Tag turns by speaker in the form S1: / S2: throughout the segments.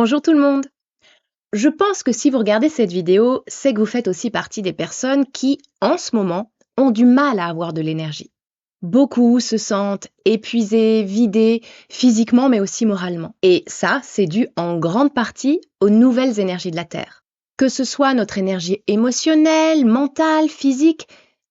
S1: Bonjour tout le monde. Je pense que si vous regardez cette vidéo, c'est que vous faites aussi partie des personnes qui, en ce moment, ont du mal à avoir de l'énergie. Beaucoup se sentent épuisés, vidés, physiquement mais aussi moralement. Et ça, c'est dû en grande partie aux nouvelles énergies de la Terre. Que ce soit notre énergie émotionnelle, mentale, physique,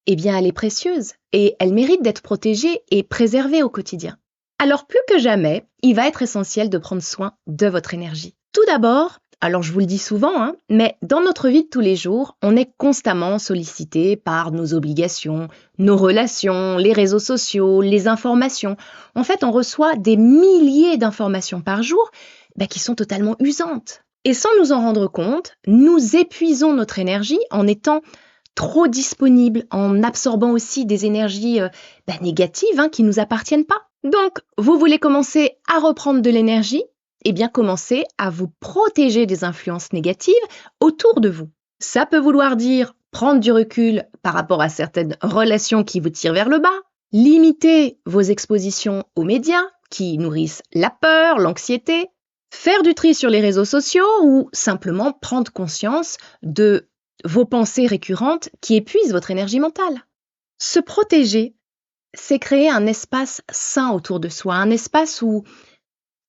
S1: eh bien elle est précieuse et elle mérite d'être protégée et préservée au quotidien. Alors plus que jamais, il va être essentiel de prendre soin de votre énergie. Tout d'abord, alors je vous le dis souvent, mais dans notre vie de tous les jours, on est constamment sollicité par nos obligations, nos relations, les réseaux sociaux, les informations. En fait, on reçoit des milliers d'informations par jour qui sont totalement usantes. Et sans nous en rendre compte, nous épuisons notre énergie en étant trop disponibles, en absorbant aussi des énergies négatives qui ne nous appartiennent pas. Donc, vous voulez commencer à reprendre de l'énergie? Eh bien, commencez à vous protéger des influences négatives autour de vous. Ça peut vouloir dire prendre du recul par rapport à certaines relations qui vous tirent vers le bas, limiter vos expositions aux médias qui nourrissent la peur, l'anxiété, faire du tri sur les réseaux sociaux ou simplement prendre conscience de vos pensées récurrentes qui épuisent votre énergie mentale. Se protéger, c'est créer un espace sain autour de soi, un espace où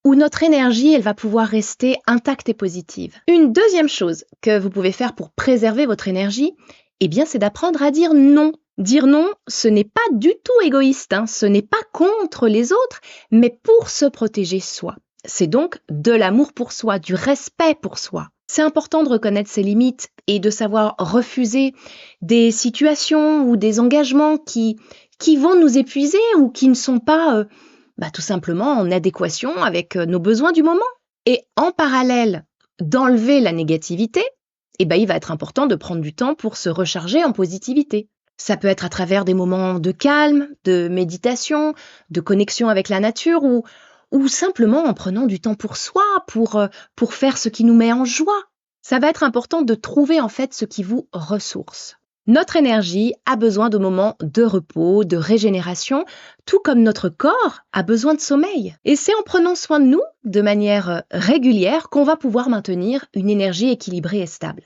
S1: notre énergie, elle va pouvoir rester intacte et positive. Une deuxième chose que vous pouvez faire pour préserver votre énergie, c'est d'apprendre à dire non. Dire non, ce n'est pas du tout égoïste, ce n'est pas contre les autres, mais pour se protéger soi. C'est donc de l'amour pour soi, du respect pour soi. C'est important de reconnaître ses limites et de savoir refuser des situations ou des engagements qui vont nous épuiser ou qui ne sont pas tout simplement en adéquation avec nos besoins du moment. Et en parallèle d'enlever la négativité, il va être important de prendre du temps pour se recharger en positivité. Ça peut être à travers des moments de calme, de méditation, de connexion avec la nature ou simplement en prenant du temps pour soi, pour faire ce qui nous met en joie. Ça va être important de trouver en fait ce qui vous ressource. Notre énergie a besoin de moments de repos, de régénération, tout comme notre corps a besoin de sommeil. Et c'est en prenant soin de nous, de manière régulière, qu'on va pouvoir maintenir une énergie équilibrée et stable.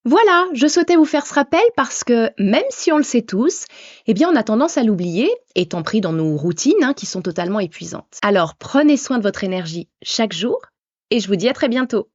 S1: Voilà, je souhaitais vous faire ce rappel parce que même si on le sait tous, on a tendance à l'oublier, étant pris dans nos routines qui sont totalement épuisantes. Alors prenez soin de votre énergie chaque jour et je vous dis à très bientôt.